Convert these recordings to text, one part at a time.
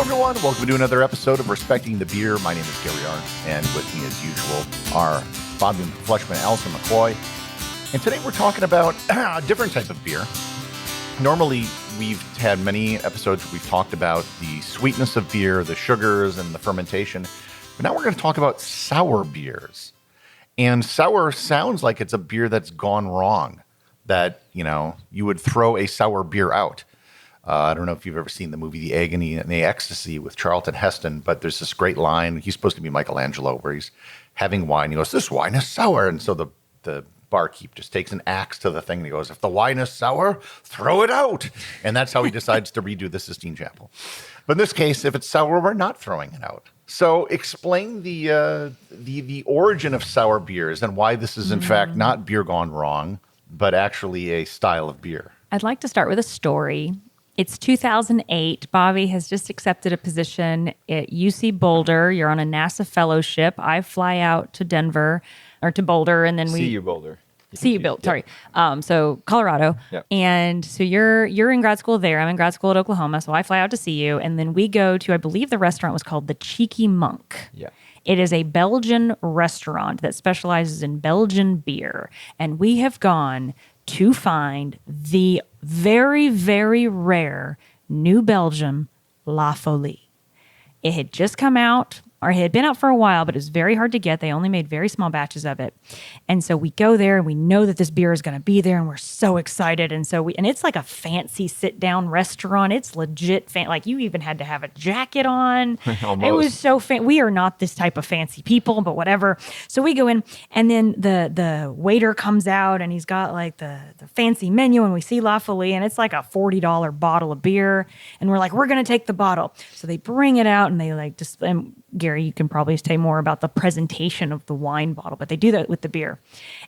Hello, everyone. Welcome to another episode of Respecting the Beer. My name is Gary Arndt, and with me, as usual, are Bobby McCoy-Fleshman and Allison McCoy. And today we're talking about a different type of beer. Normally, we've had many episodes where we've talked about the sweetness of beer, the sugars, and the fermentation. But now we're going to talk about sour beers. And sour sounds like it's a beer that's gone wrong, that, you know, you would throw a sour beer out. I don't know if you've ever seen the movie The Agony and the Ecstasy with Charlton Heston, but there's this great line. He's supposed to be Michelangelo, where he's having wine. He goes, "This wine is sour." And so the barkeep just takes an axe to the thing and he goes, "If the wine is sour, throw it out." And that's how he decides to redo the Sistine Chapel. But in this case, if it's sour, we're not throwing it out. So explain the origin of sour beers and why this is in fact not beer gone wrong, but actually a style of beer. I'd like to start with a story. It's 2008. Bobby has just accepted a position at UC Boulder. You're on a NASA fellowship. I fly out to Denver or to Boulder, and then CU Boulder. Sorry. So Colorado. Yep. And so you're in grad school there. I'm in grad school at Oklahoma. So I fly out to see you, and then we go to, I believe the restaurant was called the Cheeky Monk. Yeah. It is a Belgian restaurant that specializes in Belgian beer. And we have gone to find the very, very rare New Belgium La Folie. It had just come out, or it had been out for a while, but it was very hard to get. They only made very small batches of it. And so we go there and we know that this beer is going to be there and we're so excited. And so and it's like a fancy sit-down restaurant. It's legit like you even had to have a jacket on. Almost. It was so we are not this type of fancy people, but whatever. So we go in and then the waiter comes out and he's got like the fancy menu and we see La Folie and it's like a $40 bottle of beer. And we're like, we're going to take the bottle. So they bring it out and they like just, Gary, you can probably say more about the presentation of the wine bottle, but they do that with the beer.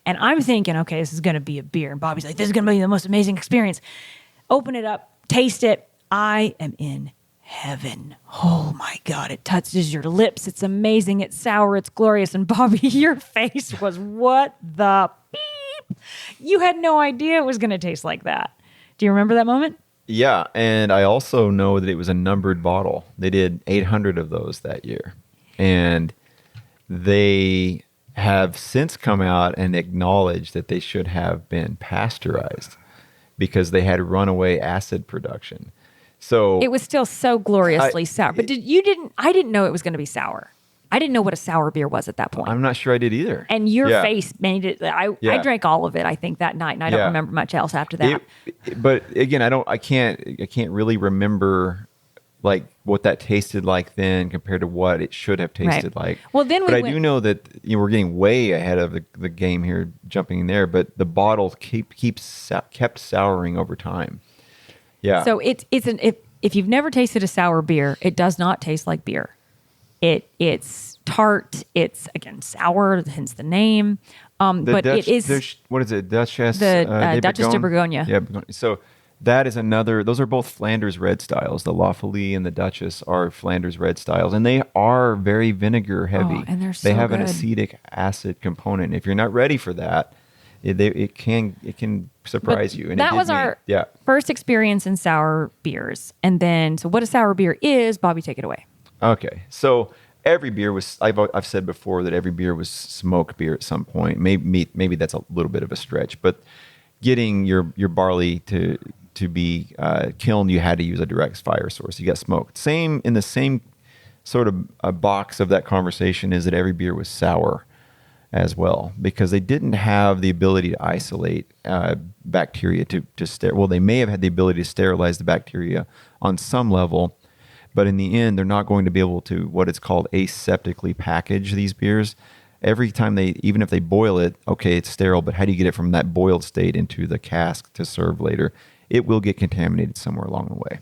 And I'm thinking, okay, this is going to be a beer. And Bobby's like, this is going to be the most amazing experience. Open it up, taste it. I am in heaven. Oh my God, it touches your lips. It's amazing. It's sour. It's glorious. And Bobby, your face was, what the beep? You had no idea it was going to taste like that. Do you remember that moment? Yeah, and I also know that it was a numbered bottle. They did 800 of those that year. And they have since come out and acknowledged that they should have been pasteurized because they had runaway acid production. So it was still so gloriously sour. But I didn't know it was going to be sour. I didn't know what a sour beer was at that point. I'm not sure I did either. And your face made it. I drank all of it, I think, that night, and I don't remember much else after that. But again, I can't really remember like what that tasted like then compared to what it should have tasted like. Well, then I do know that we're getting way ahead of the game here, jumping in there. But the bottle kept souring over time. Yeah. So if you've never tasted a sour beer, it does not taste like beer. It's tart. It's, again, sour, hence the name. But it is... What is it? Duchess? Duchess de Bourgogne. Yeah. So that is another... Those are both Flanders red styles. The La Folie and the Duchess are Flanders red styles. And they are very vinegar heavy. Oh, and they're so They have good. an acetic acid component. If you're not ready for that, it can surprise you. And that was our first experience in sour beers. And then, so what a sour beer is, Bobby, take it away. Okay, so every beer was, I've said before that every beer was smoke beer at some point. Maybe that's a little bit of a stretch, but getting your barley to be kilned, you had to use a direct fire source. You got smoked. In the same sort of a box of that conversation is that every beer was sour as well, because they didn't have the ability to isolate bacteria to well, they may have had the ability to sterilize the bacteria on some level. But in the end, they're not going to be able to what it's called aseptically package these beers. Every time even if they boil it, okay, it's sterile, but how do you get it from that boiled state into the cask to serve later? It will get contaminated somewhere along the way.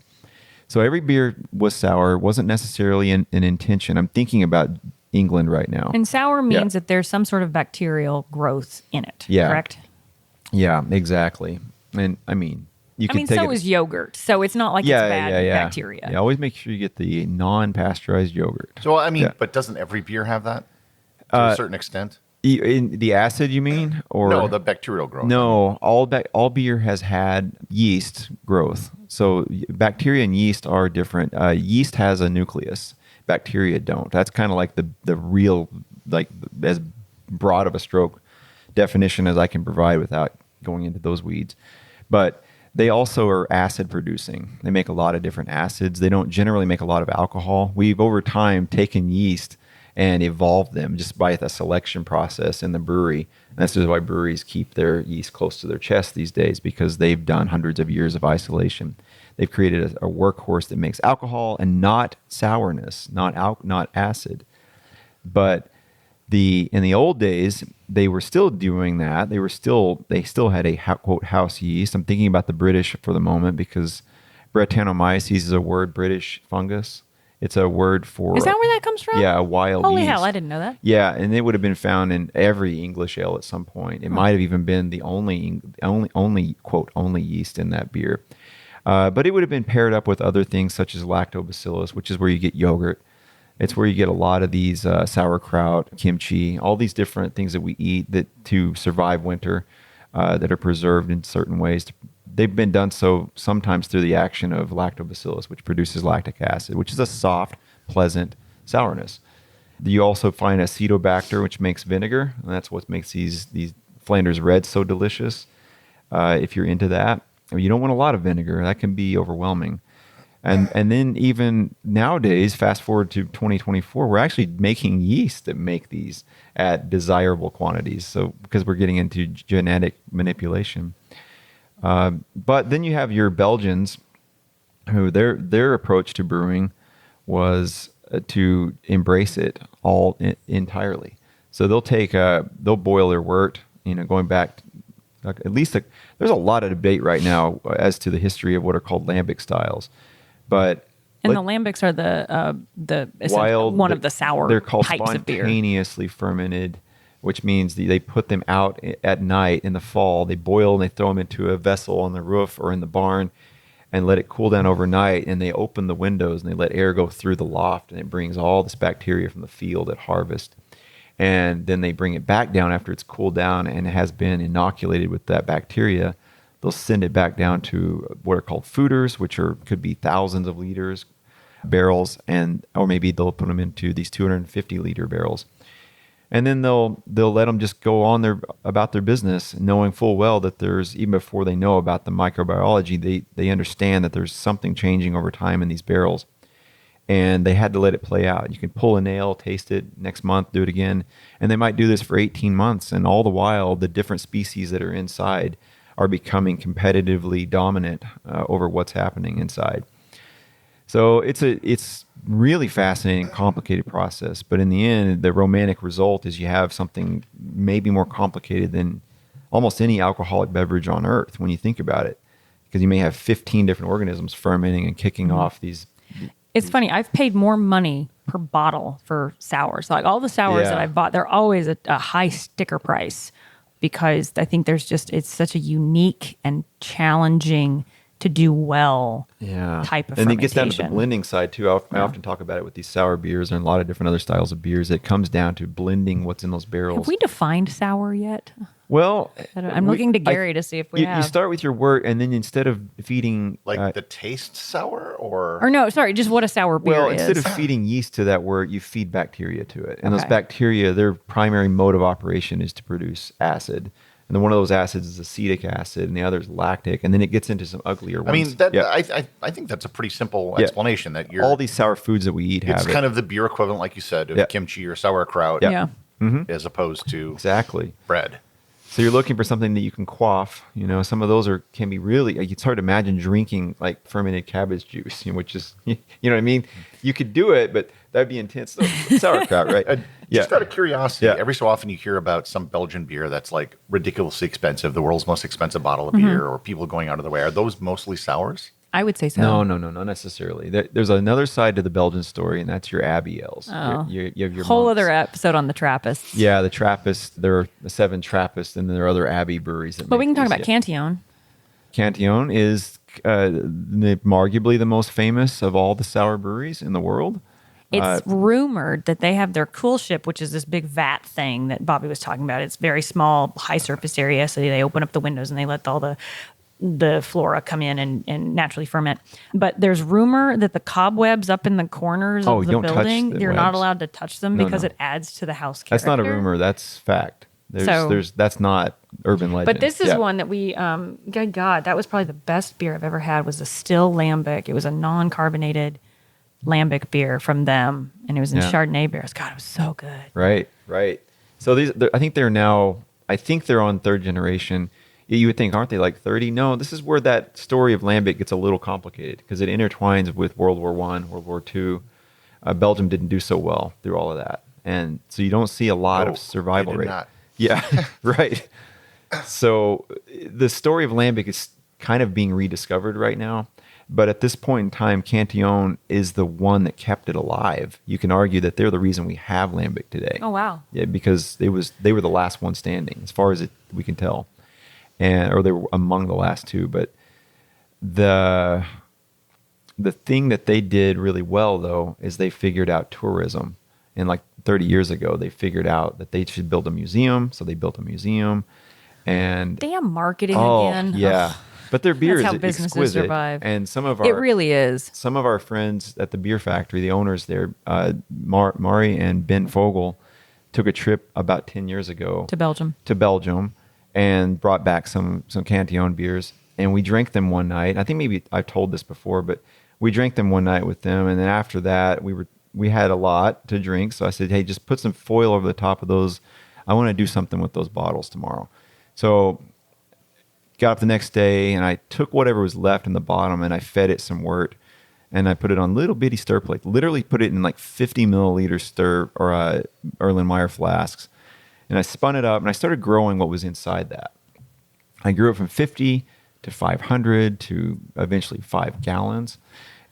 So every beer was sour. It wasn't necessarily an intention. I'm thinking about England right now. And sour means that there's some sort of bacterial growth in it, correct? Yeah, exactly. And I mean... so is yogurt. So it's not like it's bad bacteria. Yeah, always make sure you get the non-pasteurized yogurt. So, but doesn't every beer have that to a certain extent? In the acid, you mean, or No, the bacterial growth. No, all beer has had yeast growth. So bacteria and yeast are different. Yeast has a nucleus. Bacteria don't. That's kind of like the real, like, as broad of a stroke definition as I can provide without going into those weeds. But they also are acid producing. They make a lot of different acids. They don't generally make a lot of alcohol. We've over time taken yeast and evolved them just by the selection process in the brewery. And that's just why breweries keep their yeast close to their chest these days, because they've done hundreds of years of isolation. They've created a workhorse that makes alcohol and not sourness, not acid. But in the old days, they were still doing that. They still had a quote house yeast. I'm thinking about the British for the moment, because Brettanomyces is a word, British fungus. It's a word for... Is that where that comes from? Yeah, a wild Holy yeast. hell, I didn't know that. Yeah, and it would have been found in every English ale at some point. It might have even been the only quote only yeast in that beer. But it would have been paired up with other things such as lactobacillus, which is where you get yogurt. It's where you get a lot of these sauerkraut, kimchi, all these different things that we eat that to survive winter, that are preserved in certain ways. They've been done so sometimes through the action of lactobacillus, which produces lactic acid, which is a soft, pleasant sourness. You also find acetobacter, which makes vinegar, and that's what makes these Flanders Reds so delicious. If you're into that, you don't want a lot of vinegar; that can be overwhelming. And then even nowadays, fast forward to 2024, we're actually making yeast that make these at desirable quantities. So because we're getting into genetic manipulation. But then you have your Belgians, who their approach to brewing was to embrace it all entirely. So they'll boil their wort, going back at least there's a lot of debate right now as to the history of what are called lambic styles. But the lambics are the wild, one of the sour they're called types of beer. Spontaneously fermented, which means they put them out at night in the fall. They boil and they throw them into a vessel on the roof or in the barn and let it cool down overnight. And they open the windows and they let air go through the loft, and it brings all this bacteria from the field at harvest. And then they bring it back down after it's cooled down and it has been inoculated with that bacteria. They'll send it back down to what are called foeders, which could be thousands of liters barrels, or maybe they'll put them into these 250 liter barrels. And then they'll let them just go on about their business, knowing full well that there's, even before they know about the microbiology, they understand that there's something changing over time in these barrels. And they had to let it play out. You can pull a nail, taste it, next month, do it again. And they might do this for 18 months. And all the while, the different species that are inside are becoming competitively dominant over what's happening inside. So it's really fascinating, complicated process. But in the end, the romantic result is you have something maybe more complicated than almost any alcoholic beverage on earth when you think about it, because you may have 15 different organisms fermenting and kicking off these. It's funny. I've paid more money per bottle for sours. Like all the sours that I've bought, they're always a high sticker price, because I think it's such a unique and challenging to do well type of fermentation. And it gets down to the blending side too. I often talk about it with these sour beers and a lot of different other styles of beers. It comes down to blending what's in those barrels. Have we defined sour yet? Well, I'm looking to Gary to see if we have. You start with your wort, and then instead of feeding... the taste sour, or... Or no, sorry, just what a sour beer is. Well, instead of feeding yeast to that wort, you feed bacteria to it. And those bacteria, their primary mode of operation is to produce acid. And then one of those acids is acetic acid, and the other is lactic. And then it gets into some uglier ones. I mean, I think that's a pretty simple explanation. That all these sour foods that we eat have it's kind of the beer equivalent, like you said, of kimchi or sauerkraut, as opposed to bread. So you're looking for something that you can quaff. Some of those can be really. It's hard to imagine drinking like fermented cabbage juice, which is, you know what I mean. You could do it, but that'd be intense. So, sauerkraut, right? Just out of curiosity, every so often you hear about some Belgian beer that's like ridiculously expensive, the world's most expensive bottle of beer, or people going out of their way. Are those mostly sours? I would say so. No, not necessarily. There's another side to the Belgian story, and that's your Abbey ales. Oh. You have your whole monks. other episode on the Trappists. Yeah, the Trappists. There are the 7 Trappists, and there are other Abbey breweries. But we can talk about Cantillon. Cantillon is arguably the most famous of all the sour breweries in the world. It's rumored that they have their cool ship, which is this big vat thing that Bobby was talking about. It's very small, high surface area. So they open up the windows and they let all the flora come in and naturally ferment. But there's rumor that the cobwebs up in the corners of the don't touch building, the you're not webs. allowed to touch them because it adds to the house character. That's not a rumor. That's fact. That's not urban legend. But this is one that we, good God, that was probably the best beer I've ever had was a still lambic. It was a non-carbonated lambic beer from them. And it was in Chardonnay beers. God, it was so good. Right. So I think they're on third generation. You would think, aren't they like 30? No, this is where that story of lambic gets a little complicated because it intertwines with World War I, World War II. Belgium didn't do so well through all of that. And so you don't see a lot of survival rate. Not. Yeah, right. So the story of lambic is kind of being rediscovered right now. But at this point in time, Cantillon is the one that kept it alive. You can argue that they're the reason we have lambic today. Oh, wow. Yeah, because they were the last one standing, as far as we can tell, or they were among the last two. But the thing that they did really well, though, is they figured out tourism. And like 30 years ago, they figured out that they should build a museum. So they built a museum. And damn marketing again. Yeah. Ugh. But their beer That's is how businesses exquisite. survive. And It really is. Some of our friends at the beer factory, the owners there, Mari and Ben Fogel, took a trip about 10 years ago To Belgium. And brought back some Cantillon beers. And we drank them one night. I think maybe I've told this before, but we drank them one night with them. And then after that, we had a lot to drink. So I said, hey, just put some foil over the top of those. I want to do something with those bottles tomorrow. So got up the next day and I took whatever was left in the bottom and I fed it some wort and I put it on little bitty stir plate, literally put it in like 50 milliliter stir or Erlenmeyer flasks. And I spun it up and I started growing what was inside that. I grew it from 50 to 500 to eventually 5 gallons.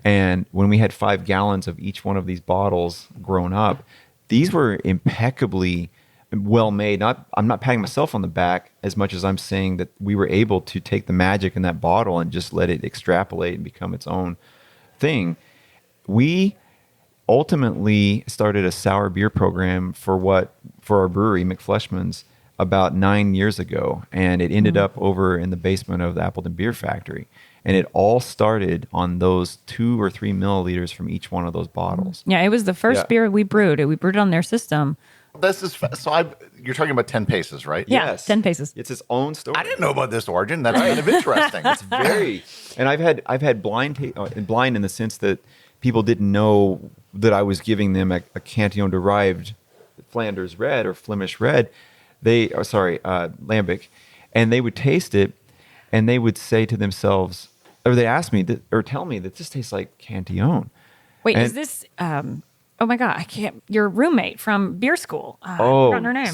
And when we had 5 gallons of each one of these bottles grown up, these were impeccably well made. I'm not patting myself on the back as much as I'm saying that we were able to take the magic in that bottle and just let it extrapolate and become its own thing. We ultimately started a sour beer program for our brewery, McFleshman's, about 9 years ago, and it ended up over in the basement of the Appleton Beer Factory. And it all started on those 2 or 3 milliliters from each one of those bottles. Yeah, it was the first beer we brewed. We brewed it on their system. This is you're talking about 10 Paces, right? Yeah, Yes. 10 Paces. It's its own story. I didn't know about this origin. That's kind of interesting. It's very, and I've had blind in the sense that people didn't know that I was giving them a Cantillon derived Flanders Red or Flemish Red. Lambic, and they would taste it, and they would say to themselves, or they ask me or tell me that this tastes like Cantillon. Wait, And- is this? Oh my God, I can't. Your roommate from beer school. I've forgotten her name.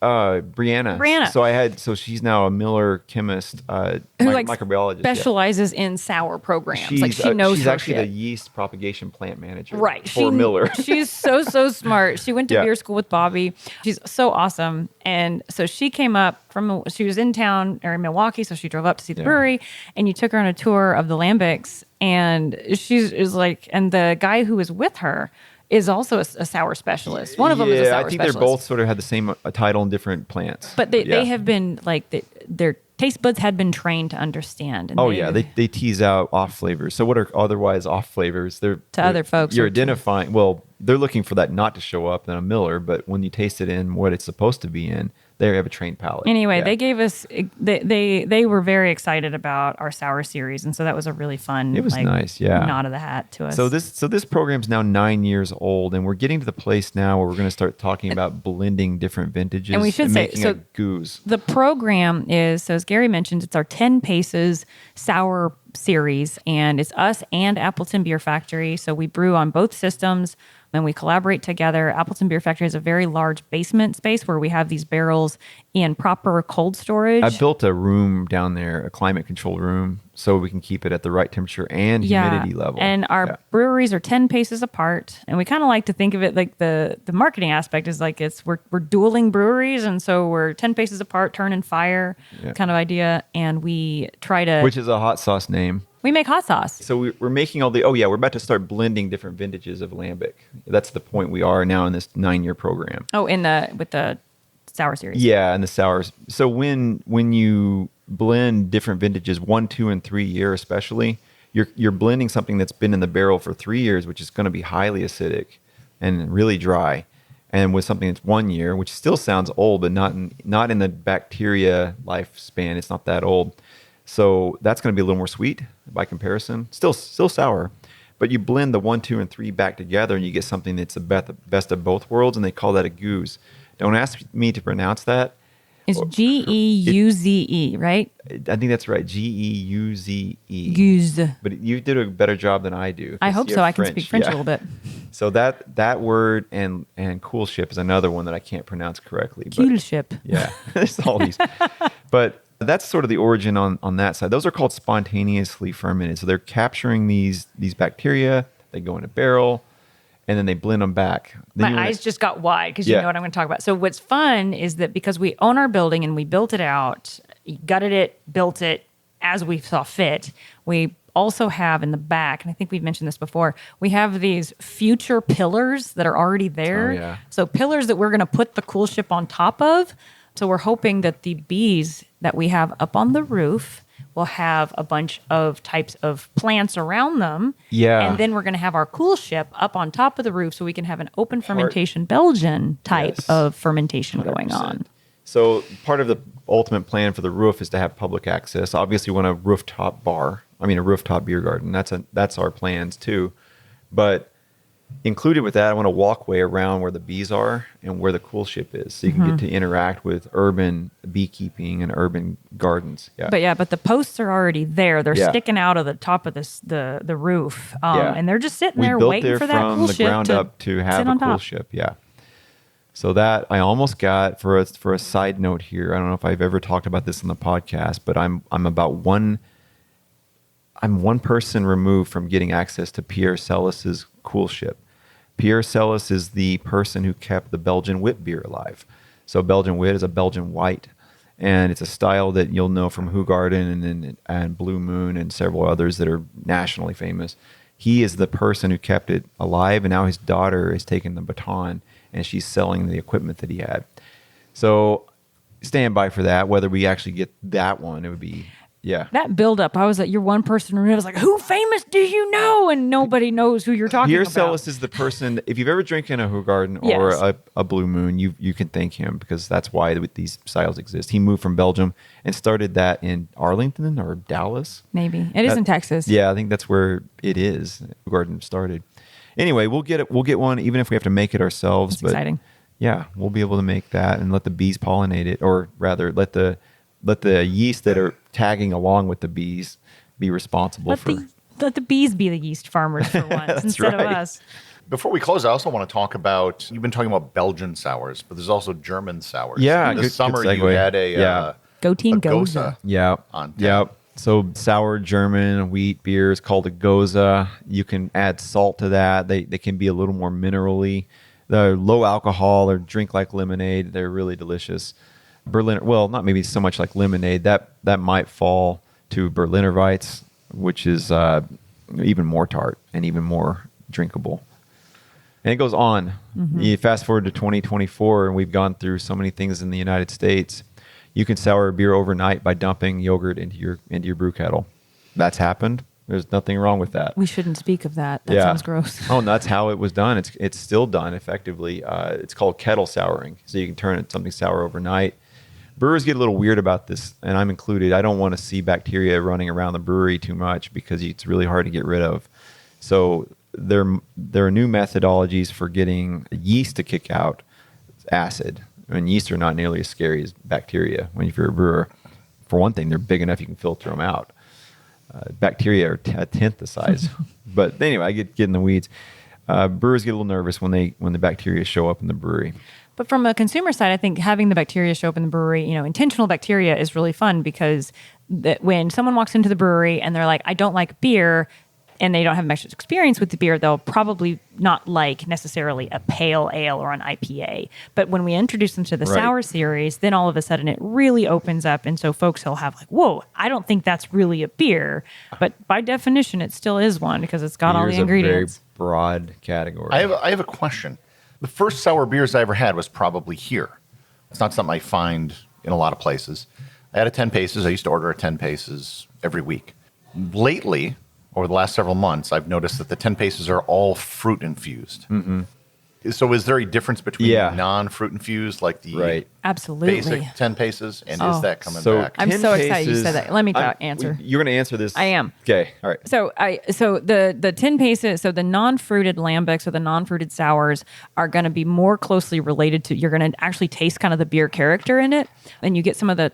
Brianna. So she's now a Miller chemist, Who microbiologist. specializes in sour programs. She's, she knows she's her actually shit. the yeast propagation plant manager Right. for Miller. She's so smart. She went to beer school with Bobby. She's so awesome. And so she came up she was in town or in Milwaukee. So she drove up to see the brewery and you took her on a tour of the Lambics. And she's like, and the guy who was with her is also a sour specialist. One of them is a sour I think specialist. they're both sort of had the same title in different plants. But they have been like, their taste buds had been trained to understand. And they tease out off flavors. So what are otherwise off flavors? Other folks You're are identifying. Well, they're looking for that not to show up in a Miller, but when you taste it in what it's supposed to be in, they have a trained palate. Anyway, they gave us they were very excited about our sour series, and so that was a really fun. It was nice, yeah. Nod of the hat to us. So this program's now 9 years old, and we're getting to the place now where we're going to start talking about blending different vintages And we should say, making so a Gueuze. the program is, so as Gary mentioned, it's our 10 Paces sour series, and it's us and Appleton Beer Factory. So we brew on both systems. And we collaborate together. Appleton Beer Factory has a very large basement space where we have these barrels in proper cold storage. I built a room down there, a climate-controlled room, so we can keep it at the right temperature and humidity level. And our breweries are 10 paces apart. And we kind of like to think of it like the marketing aspect is like we're dueling breweries. And so we're 10 paces apart, turn and fire kind of idea. And we try to... Which is a hot sauce name. We make hot sauce. So we're making we're about to start blending different vintages of lambic. That's the point we are now in this 9-year program. Oh, with the sour series. Yeah, and the sours. So when you blend different vintages, 1, 2, and 3 year especially, you're blending something that's been in the barrel for 3 years, which is going to be highly acidic and really dry, and with something that's 1 year, which still sounds old, but not in the bacteria lifespan. It's not that old. So that's going to be a little more sweet by comparison. Still sour. But you blend the 1, 2, and 3 back together, and you get something that's the best of both worlds, and they call that a Gueuze. Don't ask me to pronounce that. It's G-E-U-Z-E, right? I think that's right. G-E-U-Z-E. Gueuze. But you did a better job than I do. I hope so. I can speak French a little bit. So that word and cool ship is another one that I can't pronounce correctly. Cool ship. Yeah, there's all these. But that's sort of the origin on that side. Those are called spontaneously fermented. So they're capturing these bacteria. They go in a barrel, and then they blend them back. Then My eyes just got wide because you know what I'm going to talk about. So what's fun is that because we own our building and we built it out, gutted it, built it as we saw fit, we also have in the back, and I think we've mentioned this before, we have these future pillars that are already there. Oh, yeah. So pillars that we're going to put the cool ship on top of. So we're hoping that the bees that we have up on the roof will have a bunch of types of plants around them. Yeah. And then we're going to have our cool ship up on top of the roof so we can have an open fermentation Belgian type of fermentation 100%. going on. So part of the ultimate plan for the roof is to have public access. Obviously, we want a rooftop beer garden. That's our plans too. But included with that, I want a walkway around where the bees are and where the cool ship is, so you can get to interact with urban beekeeping and urban gardens. Yeah. But the posts are already there. They're sticking out of the top of the roof, and they're just sitting there waiting for that cool ship from the ground up to have a cool ship. Yeah. So that I almost got for a side note here. I don't know if I've ever talked about this in the podcast, but I'm one person removed from getting access to Pierre Celis's cool ship. Pierre Celis is the person who kept the Belgian wit beer alive. So Belgian wit is a Belgian white, and it's a style that you'll know from Hoegaarden and Blue Moon and several others that are nationally famous. He is the person who kept it alive, and now his daughter has taken the baton, and she's selling the equipment that he had. So stand by for that. Whether we actually get that one, it would be... Yeah. That buildup, I was like, you're one person, and I was like, who famous do you know? And nobody knows who you're talking about. Pierre Celis is the person, if you've ever drinking a Hoegaarden or a Blue Moon, you can thank him, because that's why these styles exist. He moved from Belgium and started that in Arlington or Dallas. Maybe. It is in Texas. Yeah, I think that's where it is. Hoegaarden started. Anyway, we'll get one, even if we have to make it ourselves. That's exciting. Yeah, we'll be able to make that and let the bees pollinate it, or rather let the yeast that are tagging along with the bees be responsible let the bees be the yeast farmers for once instead of us. Before we close, I also want to talk about, you've been talking about Belgian sours, but there's also German sours. Yeah, this summer you had a Go Team Gueuze. Gose. On tap. So sour German wheat beer is called a Gose. You can add salt to that. They can be a little more minerally. They're low alcohol or drink like lemonade. They're really delicious. Berliner, well, not maybe so much like lemonade. That might fall to Berliner Weiss, which is even more tart and even more drinkable. And it goes on. You fast forward to 2024, and we've gone through so many things in the United States. You can sour a beer overnight by dumping yogurt into your brew kettle. That's happened. There's nothing wrong with that. We shouldn't speak of that. That sounds gross. Oh, and that's how it was done. It's still done effectively. It's called kettle souring. So you can turn something sour overnight. Brewers get a little weird about this, and I'm included. I don't want to see bacteria running around the brewery too much because it's really hard to get rid of. So there are new methodologies for getting yeast to kick out acid. I mean, yeast are not nearly as scary as bacteria. If you're a brewer, for one thing, they're big enough you can filter them out. Bacteria are a tenth the size. But anyway, I get in the weeds. Brewers get a little nervous when the bacteria show up in the brewery. But from a consumer side, I think having the bacteria show up in the brewery, intentional bacteria is really fun, because when someone walks into the brewery and they're like, I don't like beer, and they don't have much experience with the beer, they'll probably not like necessarily a pale ale or an IPA. But when we introduce them to the sour series, then all of a sudden it really opens up. And so folks will have like, whoa, I don't think that's really a beer. But by definition, it still is one because it's got all the ingredients. A very broad category. I have a question. The first sour beers I ever had was probably here. It's not something I find in a lot of places. I had a 10 Paces. I used to order a 10 Paces every week. Lately, over the last several months, I've noticed that the 10 Paces are all fruit infused. Mm-hmm. So is there a difference between non-fruit infused, like the absolutely basic 10 Paces, and is that coming back? I'm so excited you said that. Let me answer. You're going to answer this? I am. Okay, all right. So the 10 Paces, so the non-fruited lambics or the non-fruited sours are going to be more closely related to, you're going to actually taste kind of the beer character in it, and you get some of the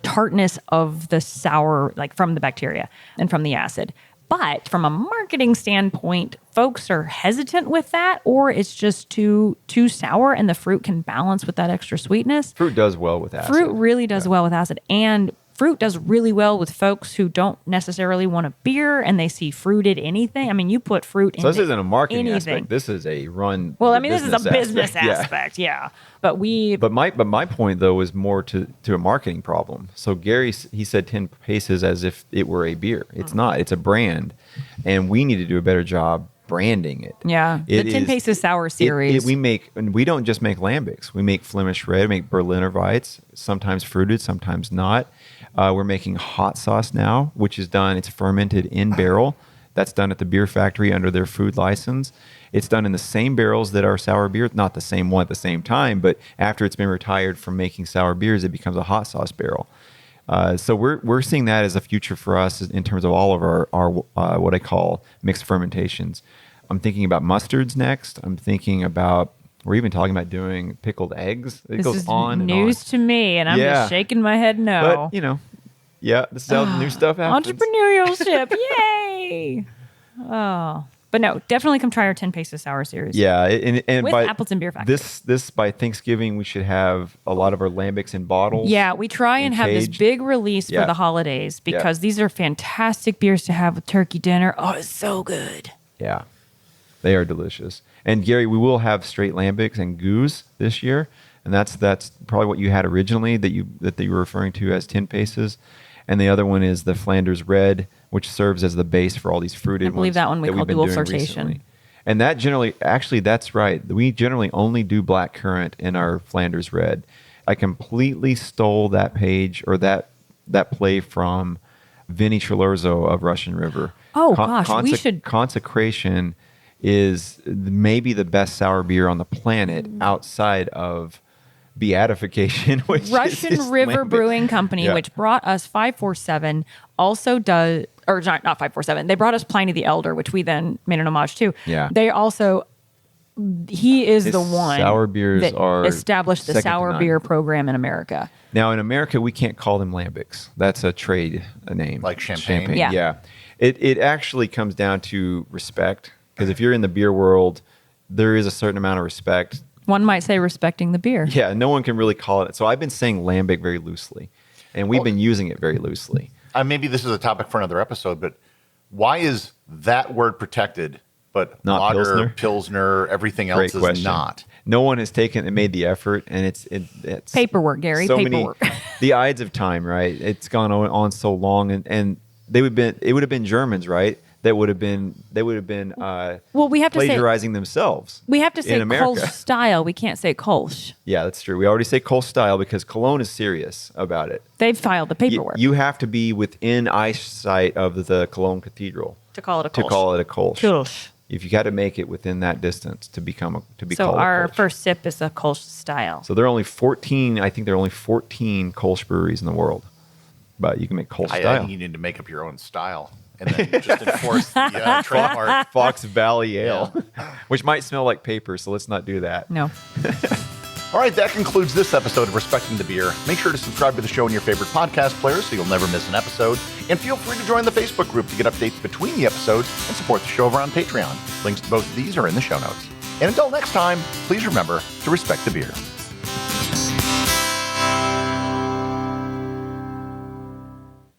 tartness of the sour, like from the bacteria and from the acid. But from a marketing standpoint, folks are hesitant with that, or it's just too sour and the fruit can balance with that extra sweetness. Fruit does well with acid. Fruit really does well with acid. And fruit does really well with folks who don't necessarily want a beer and they see fruited anything. I mean, you put fruit in So this isn't a marketing anything. aspect. This is a run. Well, I mean, this is a business aspect. aspect, yeah. But my point though is more to a marketing problem. So Gary, he said 10 Paces as if it were a beer. It's not. It's a brand, and we need to do a better job branding it. Yeah, the 10 Paces sour series. And we don't just make lambics. We make Flemish Red, we make Berliner Weiss, sometimes fruited, sometimes not. We're making hot sauce now, which is done. It's fermented in barrel. That's done at the beer factory under their food license. It's done in the same barrels that our sour beer, not the same one at the same time, but after it's been retired from making sour beers, it becomes a hot sauce barrel. So we're seeing that as a future for us in terms of all of our what I call mixed fermentations. I'm thinking about mustards next. I'm thinking about, we're even talking about doing pickled eggs. It this goes is on and news on. to me, and I'm just shaking my head no. But, this is how new stuff happens. Entrepreneurship, yay! Oh, but no, definitely come try our 10 Paces sour series. Yeah, and with by Appleton Beer Factory. This by Thanksgiving we should have a lot of our lambics in bottles. Yeah, we try and have this big release for the holidays because these are fantastic beers to have with turkey dinner. Oh, it's so good. Yeah, they are delicious. And Gary, we will have straight lambics and Gueuze this year, and that's probably what you had originally that you were referring to as 10 Paces. And the other one is the Flanders Red, which serves as the base for all these fruited ones. I believe that one we call dual flirtation. Recently. And that actually, that's right. We generally only do black currant in our Flanders Red. I completely stole that page or that play from Vinny Trelorzo of Russian River. Oh, gosh, we should. Consecration is maybe the best sour beer on the planet outside of Beatification, which Russian is River lambic. Brewing Company, which brought us 547, also does, or not 547. They brought us Pliny the Elder, which we then made an homage to. Yeah. They also, he is His the one sour beers that are established the second to sour none. beer program in America. Now in America, we can't call them lambics. That's a trade name, Like champagne? Yeah. It actually comes down to respect, because if you're in the beer world, there is a certain amount of respect. One might say respecting the beer. Yeah, no one can really call it. So I've been saying lambic very loosely, and we've been using it very loosely. Maybe this is a topic for another episode, but why is that word protected, but Not lager, Pilsner? everything else Great is question. not? No one has taken and made the effort, and it's Paperwork, Gary. so Paperwork. the ides of time, right? It's gone on so long, and it would have been Germans, right? That would have been Well, we have to say plagiarizing themselves. we have to say in America. Kolsch style. We can't say Kolsch. Yeah, that's true. We already say Kolsch style because Cologne is serious about it. They've filed the paperwork You have to be within eyesight of the Cologne Cathedral to call it a to Kolsch. call it a Kolsch. Kolsch. If you got to make it within that distance to be So called our a Kolsch. first sip is a Kolsch style. So there are only 14. I think there are only 14 Kolsch breweries in the world, but you can make Kolsch I style. think you need to make up your own style and then just enforce the trademark. Fox Valley Ale, which might smell like paper, so let's not do that. No. All right, that concludes this episode of Respecting the Beer. Make sure to subscribe to the show in your favorite podcast player so you'll never miss an episode. And feel free to join the Facebook group to get updates between the episodes and support the show over on Patreon. Links to both of these are in the show notes. And until next time, please remember to respect the beer.